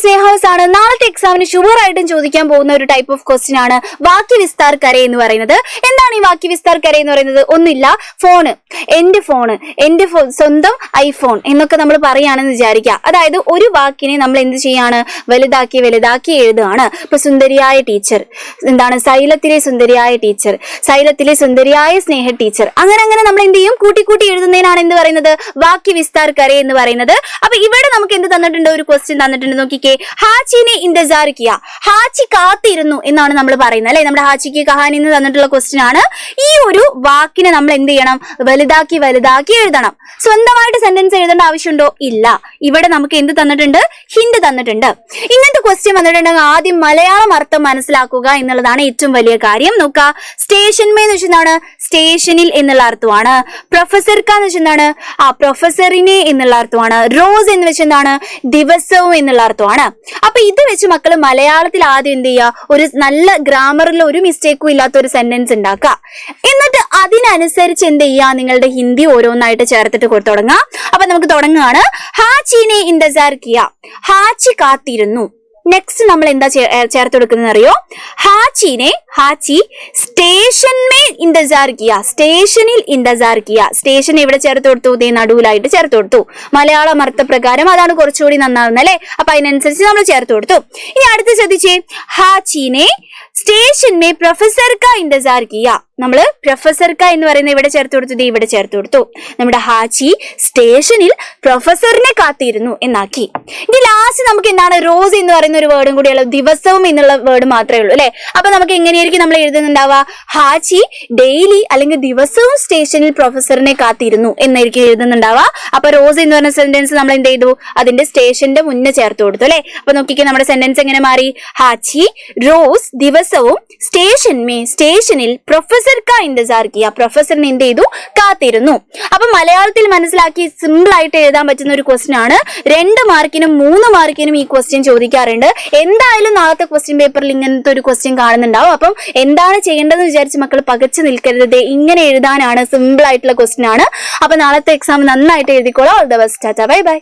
സ്നേഹോസ് ആണ്. നാളത്തെ എക്സാമിന് ഷുവർ ആയിട്ടും ചോദിക്കാൻ പോകുന്ന ഒരു ടൈപ്പ് ഓഫ് ക്വസ്റ്റ്യൻ ആണ് വാക്യ വിസ്താർ കരെ എന്ന് പറയുന്നത്. എന്താണ് ഈ വാക്യ വിസ്താർ കരെ എന്ന് പറയുന്നത്? ഒന്നില്ല, ഫോണ്, എന്റെ ഫോണ്, എന്റെ സ്വന്തം ഐഫോൺ എന്നൊക്കെ നമ്മൾ പറയുകയാണെന്ന് വിചാരിക്കുക. അതായത് ഒരു വാക്കിനെ നമ്മൾ എന്ത് ചെയ്യാണ്? വലുതാക്കി വലുതാക്കി എഴുതുകയാണ്. ഇപ്പൊ സുന്ദരിയായ ടീച്ചർ, എന്താണ് സൈലത്തിലെ സുന്ദരിയായ ടീച്ചർ, സൈലത്തിലെ സുന്ദരിയായ സ്നേഹ ടീച്ചർ, അങ്ങനെ അങ്ങനെ നമ്മൾ എന്ത് ചെയ്യും? കൂട്ടി എഴുതുന്നതിനാണ് എന്ത് പറയുന്നത്? വാക്യ വിസ്താർ കരെ എന്ന് പറയുന്നത്. അപ്പൊ ഇവിടെ നമുക്ക് എന്ത് തന്നിട്ടുണ്ട്? ഒരു ക്വസ്റ്റ്യൻ തന്നിട്ടുണ്ട്. നോക്കിക്കേ, ഹാച്ചിനെ ഇന്റസാർ കിയ, ഹാച്ചി കാത്തിരുന്നു എന്നാണ് നമ്മൾ പറയുന്നത് അല്ലെ. നമ്മുടെ ഹാച്ചിക്ക് കഹാനി എന്ന് തന്നിട്ടുള്ള ക്വസ്റ്റ്യൻ ആണ്. ഈ ഒരു വാക്കിനെ നമ്മൾ എന്ത് ചെയ്യണം? വലുതാക്കി വലുതാക്കി എഴുതണം. സ്വന്തമായിട്ട് സെന്റൻസ് എഴുതേണ്ട ആവശ്യമുണ്ടോ? ഇല്ല. ഇവിടെ നമുക്ക് എന്ത് തന്നിട്ടുണ്ട്? ഹിന്റ് തന്നിട്ടുണ്ട്. ഇങ്ങനത്തെ ക്വസ്റ്റ്യൻ വന്നിട്ടുണ്ടെങ്കിൽ ആദ്യം മലയാളം അർത്ഥം മനസ്സിലാക്കുക എന്നുള്ളതാണ് ഏറ്റവും വലിയ കാര്യം. നോക്കുക, സ്റ്റേഷൻമേ എന്ന് വെച്ചെന്താണ്? സ്റ്റേഷനിൽ എന്നുള്ള അർത്ഥമാണ്. പ്രൊഫസർക്ക എന്ന് വെച്ചെന്താണ്? പ്രൊഫസറിനെ എന്നുള്ള അർത്ഥമാണ്. റോസ് എന്ന് വെച്ചെന്താണ്? ദിവസവും എന്നുള്ള അർത്ഥമാണ്. അപ്പൊ ഇത് വെച്ച് മക്കള് മലയാളത്തിൽ ആദ്യം എന്ത് ചെയ്യുക? ഒരു നല്ല ഗ്രാമറിൽ ഒരു മിസ്റ്റേക്കും ഇല്ലാത്ത ഒരു സെന്റൻസ് ഉണ്ടാക്കുക. എന്നിട്ട് അതിനനുസരിച്ച് എന്ത് ചെയ്യുക? നിങ്ങളുടെ ഹിന്ദി ഓരോന്നായിട്ട് ചേർത്തിട്ട് തുടങ്ങാം. അപ്പൊ നമുക്ക് തുടങ്ങുകയാണ്. ഹാച്ചിനെ ഇന്റസാർ കിയ, ഹാച്ചി കാത്തിരുന്നു. നെക്സ്റ്റ് നമ്മൾ എന്താ ചേർത്ത് കൊടുക്കുന്നത് അറിയോ? ഹാച്ചിനെ, ഹാച്ചി സ്റ്റേഷൻമേ ഇന്റസാർ കിയ, സ്റ്റേഷനിൽ ഇന്റസാർ കിയ. സ്റ്റേഷൻ എവിടെ ചേർത്ത് കൊടുത്തു? ദേ നടുവിലായിട്ട് ചേർത്ത് കൊടുത്തു. മലയാളം അർത്ഥപ്രകാരം അതാണ് കുറച്ചുകൂടി നന്നാവുന്നത് അല്ലെ. അപ്പൊ അതിനനുസരിച്ച് നമ്മൾ ചേർത്ത് കൊടുത്തു. ഇനി അടുത്ത് ശ്രദ്ധിച്ചേ, ഹാച്ചിനെ സ്റ്റേഷൻമേ പ്രൊഫസർക്ക ഇന്റസാർ കിയ. നമ്മള് പ്രൊഫസർക്ക എന്ന് പറയുന്ന ഇവിടെ ചേർത്ത് കൊടുത്തു, ഇവിടെ ചേർത്ത് കൊടുത്തു. നമ്മുടെ ഹാച്ചി സ്റ്റേഷനിൽ പ്രൊഫസറിനെ കാത്തിരുന്നു എന്നാക്കി. ഇനി ലാസ്റ്റ് നമുക്ക് എന്താണ്? റോസ് എന്ന് പറയുന്ന ഒരു വേർഡും കൂടിയുള്ള, ദിവസവും എന്നുള്ള വേർഡ് മാത്രമേ ഉള്ളൂ അല്ലെ. അപ്പൊ നമുക്ക് എങ്ങനെയായിരിക്കും നമ്മൾ എഴുതുന്നുണ്ടാവുക? ഹാച്ചി ഡെയിലി അല്ലെങ്കിൽ ദിവസവും സ്റ്റേഷനിൽ പ്രൊഫസറിനെ കാത്തിരുന്നു എന്നായിരിക്കും എഴുതുന്നുണ്ടാവുക. അപ്പൊ റോസ് എന്ന് പറയുന്ന സെന്റൻസ് നമ്മൾ എന്ത് ചെയ്തു? അതിന്റെ സ്റ്റേഷന്റെ മുന്നേ ചേർത്ത് കൊടുത്തു അല്ലെ. അപ്പൊ നോക്കിക്കേ, നമ്മുടെ സെന്റൻസ് എങ്ങനെ മാറി? ഹാച്ചി റോസ് ദിവസവും സ്റ്റേഷനിൽ പ്രൊഫസർക്ക ഇന്റസാർ കിയ, പ്രൊഫസറിനെ എന്ത് ചെയ്തു? കാത്തിരുന്നു. അപ്പൊ മലയാളത്തിൽ മനസ്സിലാക്കി സിമ്പിൾ ആയിട്ട് എഴുതാൻ പറ്റുന്ന ഒരു ക്വസ്റ്റ്യൻ ആണ്. 2 മാർക്കിനും 3 മാർക്കിനും ഈ ക്വസ്റ്റ്യൻ ചോദിക്കാറുണ്ട്. എന്തായാലും നാളത്തെ ക്വസ്റ്റ്യൻ പേപ്പറിൽ ഇങ്ങനത്തെ ഒരു ക്വസ്റ്റ്യൻ കാണുന്നുണ്ടാവും. അപ്പം എന്താണ് ചെയ്യേണ്ടതെന്ന് വിചാരിച്ച് മക്കൾ പകച്ചു നിൽക്കരുത്. ഇങ്ങനെ എഴുതാനാണ്, സിമ്പിൾ ആയിട്ടുള്ള ക്വസ്റ്റ്യൻ ആണ്. അപ്പൊ നാളത്തെ എക്സാം നന്നായിട്ട് എഴുതിക്കോളാം. All the best. Tata, bye by.